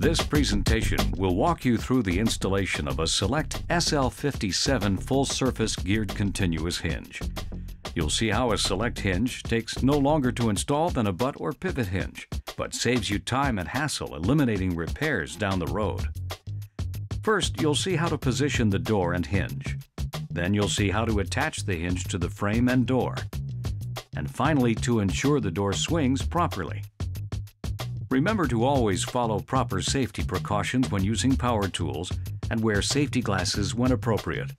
This presentation will walk you through the installation of a SELECT SL57 full-surface geared continuous hinge. You'll see how a SELECT hinge takes no longer to install than a butt or pivot hinge, but saves you time and hassle, eliminating repairs down the road. First, you'll see how to position the door and hinge. Then you'll see how to attach the hinge to the frame and door. And finally, to ensure the door swings properly. Remember to always follow proper safety precautions when using power tools and wear safety glasses when appropriate.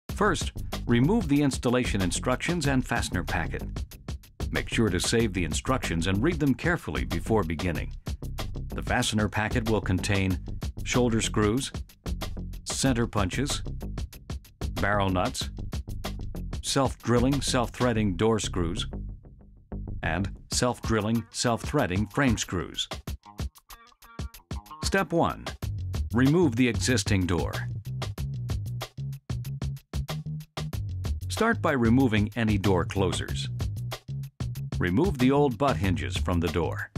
First, remove the installation instructions and fastener packet. Make sure to save the instructions and read them carefully before beginning. The fastener packet will contain shoulder screws, center punches, barrel nuts, self-drilling, self-threading door screws, and self-drilling, self-threading frame screws. Step 1. Remove the existing door. Start by removing any door closers. Remove the old butt hinges from the door.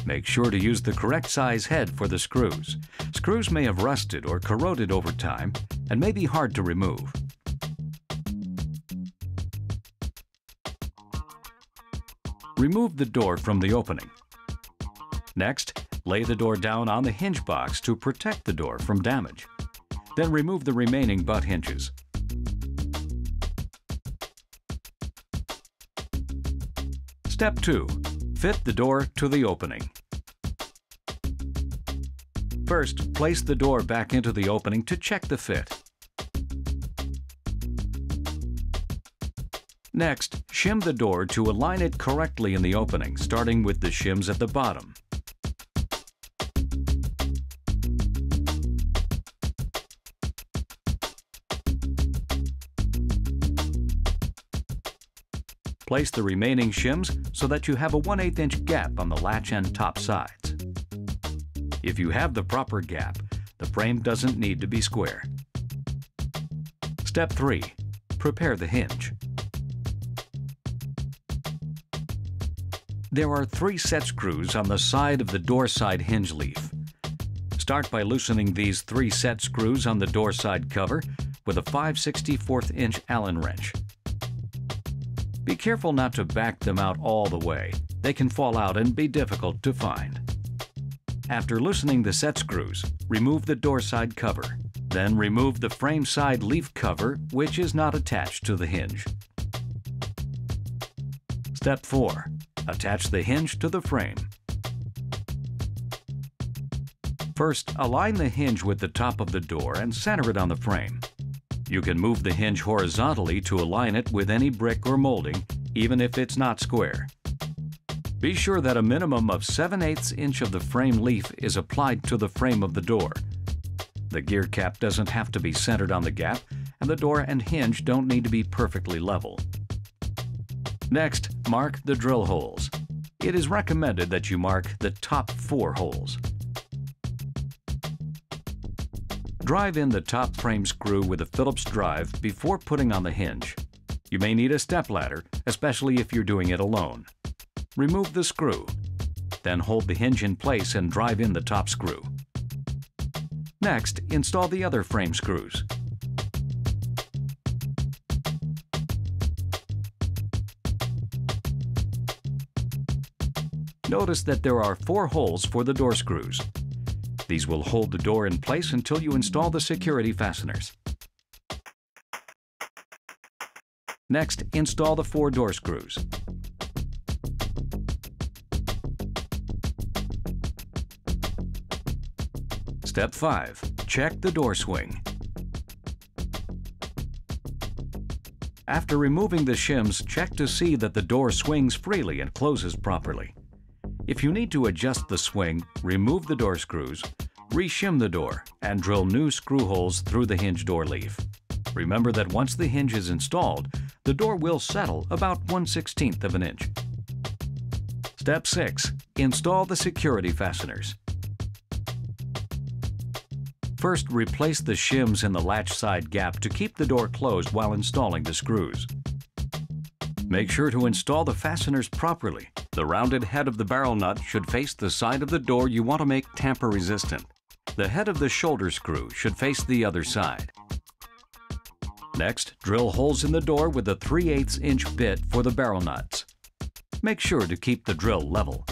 Make sure to use the correct size head for the screws. Screws may have rusted or corroded over time and may be hard to remove. Remove the door from the opening. Next, lay the door down on the hinge box to protect the door from damage. Then remove the remaining butt hinges. Step 2. Fit the door to the opening. First, place the door back into the opening to check the fit. Next, shim the door to align it correctly in the opening, starting with the shims at the bottom. Place the remaining shims so that you have a 1/8 inch gap on the latch and top sides. If you have the proper gap, the frame doesn't need to be square. Step 3. Prepare the hinge. There are 3 set screws on the side of the door side hinge leaf. Start by loosening these 3 set screws on the door side cover with a 5/64 inch Allen wrench. Be careful not to back them out all the way. They can fall out and be difficult to find. After loosening the set screws, remove the door side cover. Then remove the frame side leaf cover, which is not attached to the hinge. Step 4. Attach the hinge to the frame. First, align the hinge with the top of the door and center it on the frame. You can move the hinge horizontally to align it with any brick or molding, even if it's not square. Be sure that a minimum of 7/8 inch of the frame leaf is applied to the frame of the door. The gear cap doesn't have to be centered on the gap, and the door and hinge don't need to be perfectly level. Next, mark the drill holes. It is recommended that you mark the top 4 holes. Drive in the top frame screw with a Phillips drive before putting on the hinge. You may need a stepladder, especially if you're doing it alone. Remove the screw. Then hold the hinge in place and drive in the top screw. Next, install the other frame screws. Notice that there are 4 holes for the door screws. These will hold the door in place until you install the security fasteners. Next, install the 4 door screws. Step 5. Check the door swing. After removing the shims, check to see that the door swings freely and closes properly. If you need to adjust the swing, remove the door screws, re-shim the door, and drill new screw holes through the hinge door leaf. Remember that once the hinge is installed, the door will settle about 1/16 of an inch. Step 6. Install the security fasteners. First, replace the shims in the latch side gap to keep the door closed while installing the screws. Make sure to install the fasteners properly. The rounded head of the barrel nut should face the side of the door you want to make tamper resistant. The head of the shoulder screw should face the other side. Next, drill holes in the door with a 3/8 inch bit for the barrel nuts. Make sure to keep the drill level.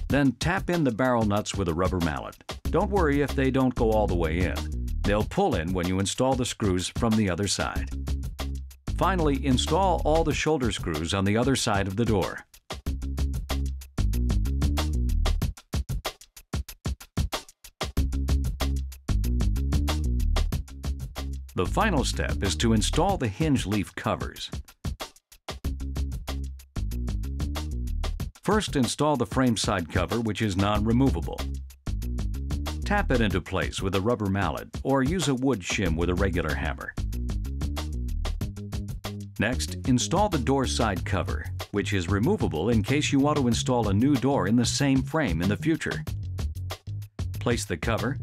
Then tap in the barrel nuts with a rubber mallet. Don't worry if they don't go all the way in. They'll pull in when you install the screws from the other side. Finally, install all the shoulder screws on the other side of the door. The final step is to install the hinge leaf covers. First, install the frame side cover, which is non-removable. Tap it into place with a rubber mallet or use a wood shim with a regular hammer. Next, install the door side cover, which is removable in case you want to install a new door in the same frame in the future. Place the cover,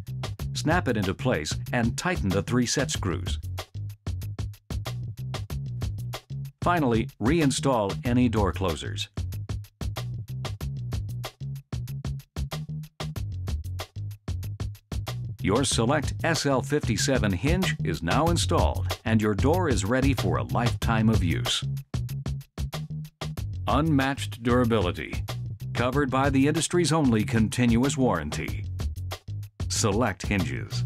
snap it into place, and tighten the 3 set screws. Finally, reinstall any door closers. Your Select SL57 hinge is now installed, and your door is ready for a lifetime of use. Unmatched durability, covered by the industry's only continuous warranty. Select hinges.